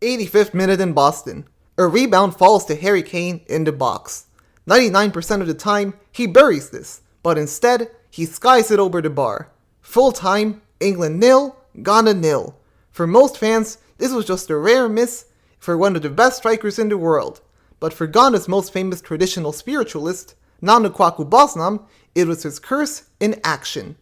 85th minute in Boston. A rebound falls to Harry Kane in the box. 99% of the time, he buries this, but instead, he skies it over the bar. Full time, England 0, Ghana 0. For most fans, this was just a rare miss for one of the best strikers in the world. But for Ghana's most famous traditional spiritualist, Nana Kwaku Bonsam, it was his curse in action.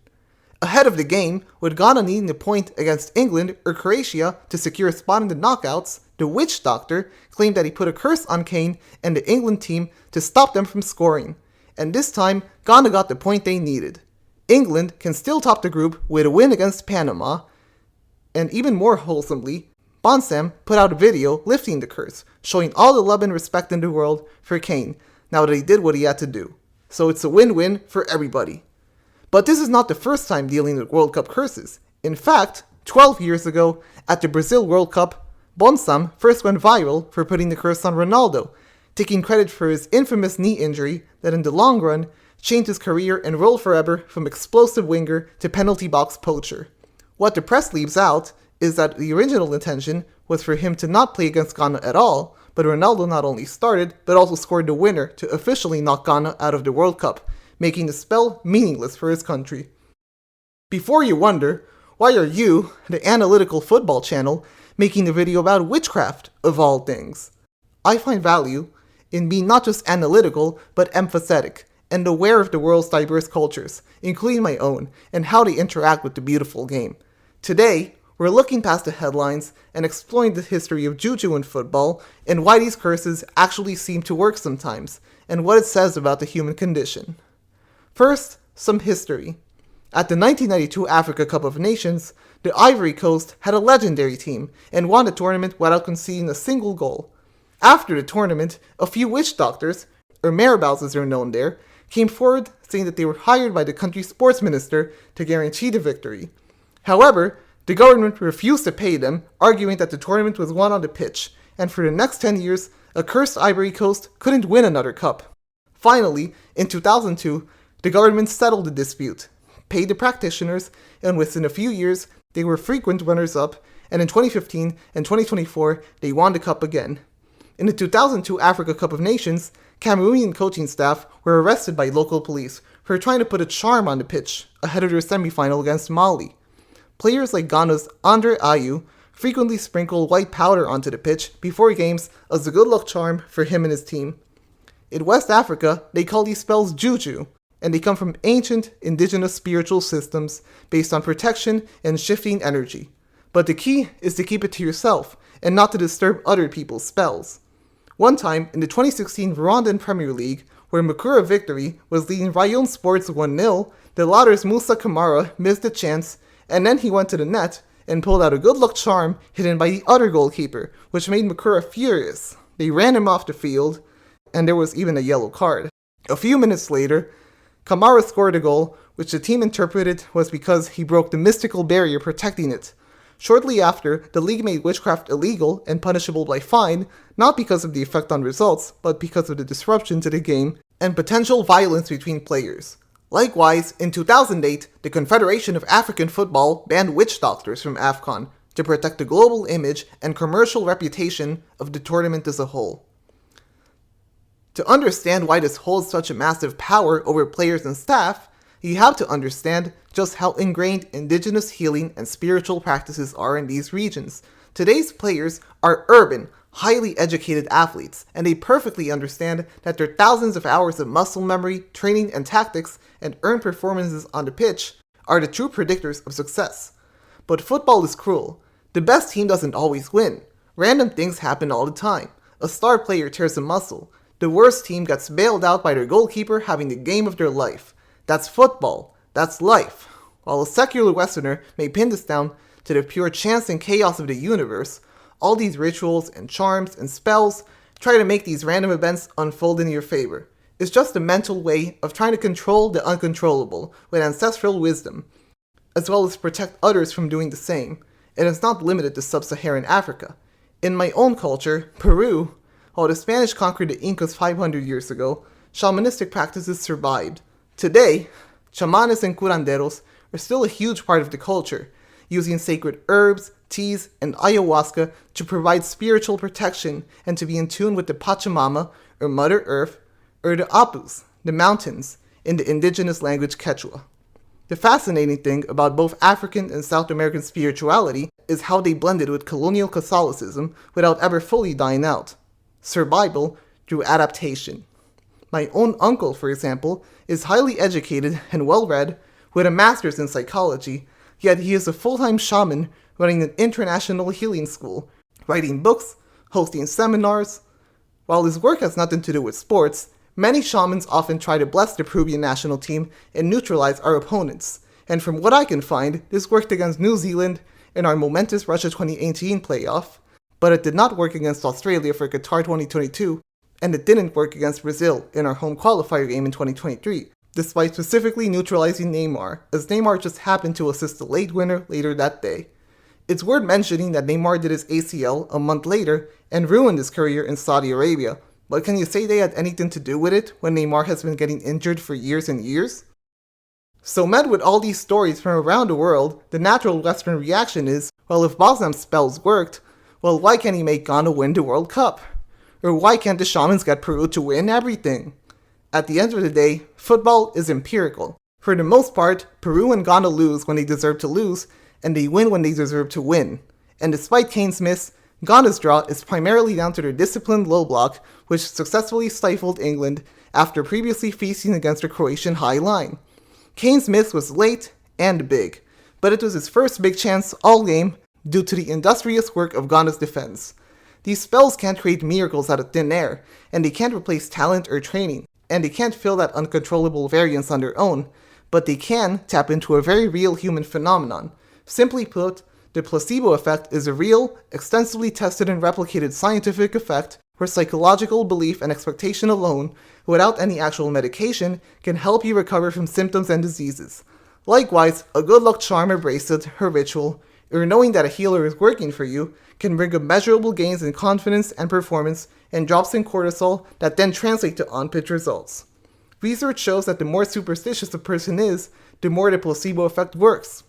Ahead of the game, with Ghana needing a point against England or Croatia to secure a spot in the knockouts, the witch doctor claimed that he put a curse on Kane and the England team to stop them from scoring. And this time, Ghana got the point they needed. England can still top the group with a win against Panama, and even more wholesomely, Bonsam put out a video lifting the curse, showing all the love and respect in the world for Kane, now that he did what he had to do. So it's a win-win for everybody. But this is not the first time dealing with World Cup curses. In fact, 12 years ago, at the Brazil World Cup, Bonsam first went viral for putting the curse on Ronaldo, taking credit for his infamous knee injury that in the long run changed his career and rolled forever from explosive winger to penalty box poacher. What the press leaves out is that the original intention was for him to not play against Ghana at all, but Ronaldo not only started, but also scored the winner to officially knock Ghana out of the World Cup, making the spell meaningless for his country. Before you wonder, why are you, the analytical football channel, making a video about witchcraft, of all things? I find value in being not just analytical, but empathetic, and aware of the world's diverse cultures, including my own, and how they interact with the beautiful game. Today, we're looking past the headlines and exploring the history of Juju in football, and why these curses actually seem to work sometimes, and what it says about the human condition. First, some history. At the 1992 Africa Cup of Nations, the Ivory Coast had a legendary team and won the tournament without conceding a single goal. After the tournament, a few witch doctors, or Marabouts as they're known there, came forward saying that they were hired by the country's sports minister to guarantee the victory. However, the government refused to pay them, arguing that the tournament was won on the pitch, and for the next 10 years, a cursed Ivory Coast couldn't win another cup. Finally, in 2002, the government settled the dispute, paid the practitioners, and within a few years, they were frequent runners-up, and in 2015 and 2024, they won the cup again. In the 2002 Africa Cup of Nations, Cameroonian coaching staff were arrested by local police for trying to put a charm on the pitch ahead of their semi-final against Mali. Players like Ghana's Andre Ayew frequently sprinkle white powder onto the pitch before games as a good luck charm for him and his team. In West Africa, they call these spells Juju, and they come from ancient indigenous spiritual systems based on protection and shifting energy. But the key is to keep it to yourself and not to disturb other people's spells. One time, in the 2016 Rwandan Premier League, where Mukura Victory was leading Rayon Sports 1-0, the latter's Musa Kamara missed a chance, and then he went to the net and pulled out a good luck charm hidden by the other goalkeeper, which made Mukura furious. They ran him off the field, and there was even a yellow card. A few minutes later, Kamara scored a goal, which the team interpreted was because he broke the mystical barrier protecting it. Shortly after, the league made witchcraft illegal and punishable by fine, not because of the effect on results, but because of the disruption to the game and potential violence between players. Likewise, in 2008, the Confederation of African Football banned witch doctors from AFCON to protect the global image and commercial reputation of the tournament as a whole. To understand why this holds such a massive power over players and staff, you have to understand just how ingrained indigenous healing and spiritual practices are in these regions. Today's players are urban, highly educated athletes, and they perfectly understand that their thousands of hours of muscle memory, training, and tactics, and earned performances on the pitch are the true predictors of success. But football is cruel. The best team doesn't always win. Random things happen all the time. A star player tears a muscle. The worst team gets bailed out by their goalkeeper having the game of their life. That's football. That's life. While a secular Westerner may pin this down to the pure chance and chaos of the universe, all these rituals and charms and spells try to make these random events unfold in your favor. It's just a mental way of trying to control the uncontrollable with ancestral wisdom, as well as protect others from doing the same. And it's not limited to sub-Saharan Africa. In my own culture, Peru, while the Spanish conquered the Incas 500 years ago, shamanistic practices survived. Today, chamanes and curanderos are still a huge part of the culture, using sacred herbs, teas, and ayahuasca to provide spiritual protection and to be in tune with the Pachamama, or Mother Earth, or the Apus, the mountains, in the indigenous language Quechua. The fascinating thing about both African and South American spirituality is how they blended with colonial Catholicism without ever fully dying out. Survival through adaptation. My own uncle, for example, is highly educated and well-read, with a master's in psychology, yet he is a full-time shaman running an international healing school, writing books, hosting seminars. While his work has nothing to do with sports, many shamans often try to bless the Peruvian national team and neutralize our opponents, and from what I can find, this worked against New Zealand in our momentous Russia 2018 playoff, but it did not work against Australia for Qatar 2022, and it didn't work against Brazil in our home qualifier game in 2023, despite specifically neutralizing Neymar, as Neymar just happened to assist the late winner later that day. It's worth mentioning that Neymar did his ACL a month later and ruined his career in Saudi Arabia, but can you say they had anything to do with it when Neymar has been getting injured for years and years? So met with all these stories from around the world, the natural Western reaction is, well, if Bonsam's spells worked, well, why can't he make Ghana win the World Cup? Or why can't the Shamans get Peru to win everything? At the end of the day, football is empirical. For the most part, Peru and Ghana lose when they deserve to lose, and they win when they deserve to win. And despite Kane's miss, Ghana's draw is primarily down to their disciplined low block, which successfully stifled England after previously feasting against the Croatian high line. Kane's miss was late and big, but it was his first big chance all game due to the industrious work of Ghana's defense. These spells can't create miracles out of thin air, and they can't replace talent or training, and they can't fill that uncontrollable variance on their own, but they can tap into a very real human phenomenon. Simply put, the placebo effect is a real, extensively tested and replicated scientific effect where psychological belief and expectation alone, without any actual medication, can help you recover from symptoms and diseases. Likewise, a good luck charm or bracelet or ritual, or knowing that a healer is working for you, can bring immeasurable gains in confidence and performance and drops in cortisol that then translate to on-pitch results. Research shows that the more superstitious a person is, the more the placebo effect works.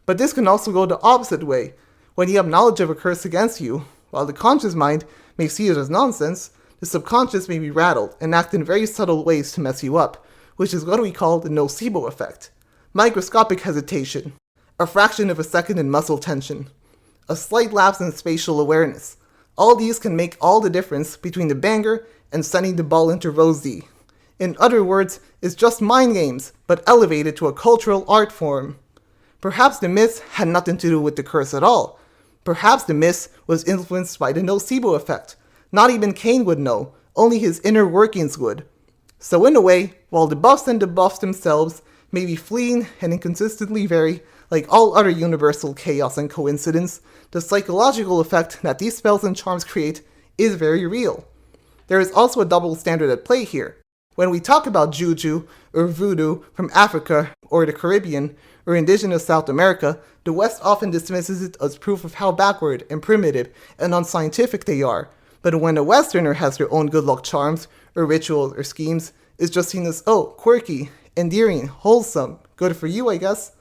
But this can also go the opposite way. When you have knowledge of a curse against you, while the conscious mind may see it as nonsense, the subconscious may be rattled and act in very subtle ways to mess you up, which is what we call the nocebo effect. Microscopic hesitation, a fraction of a second in muscle tension, a slight lapse in spatial awareness. All these can make all the difference between the banger and sending the ball into row Z. In other words, it's just mind games, but elevated to a cultural art form. Perhaps the miss had nothing to do with the curse at all. Perhaps the miss was influenced by the nocebo effect. Not even Kane would know, only his inner workings would. So in a way, while the buffs and debuffs themselves may be fleeting and inconsistently vary, like all other universal chaos and coincidence, the psychological effect that these spells and charms create is very real. There is also a double standard at play here. When we talk about Juju or voodoo from Africa or the Caribbean or indigenous South America, the West often dismisses it as proof of how backward and primitive and unscientific they are. But when a Westerner has their own good luck charms or rituals or schemes, it's just seen as, oh, quirky, endearing, wholesome, good for you, I guess.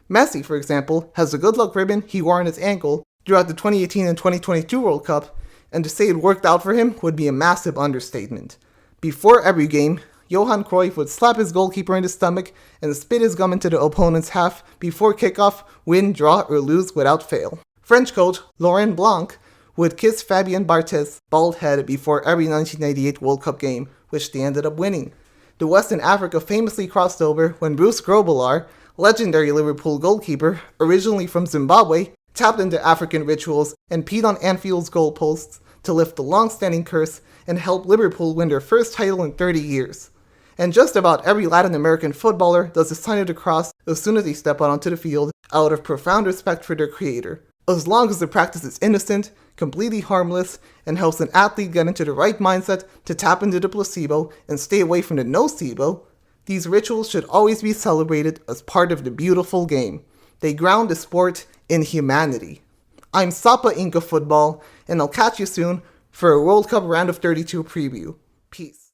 Messi, for example, has a good luck ribbon he wore on his ankle throughout the 2018 and 2022 World Cup, and to say it worked out for him would be a massive understatement. Before every game, Johan Cruyff would slap his goalkeeper in the stomach and spit his gum into the opponent's half before kickoff, win, draw, or lose without fail. French coach Laurent Blanc would kiss Fabien Barthez' bald head before every 1998 World Cup game, which they ended up winning. The West and Africa famously crossed over when Bruce Grobbelaar, legendary Liverpool goalkeeper, originally from Zimbabwe, tapped into African rituals and peed on Anfield's goalposts to lift the long-standing curse and help Liverpool win their first title in 30 years. And just about every Latin American footballer does the sign of the cross as soon as they step out onto the field out of profound respect for their creator. As long as the practice is innocent, completely harmless, and helps an athlete get into the right mindset to tap into the placebo and stay away from the nocebo, these rituals should always be celebrated as part of the beautiful game. They ground the sport in humanity. I'm Sapa Inca Football, and I'll catch you soon for a World Cup round of 32 preview. Peace.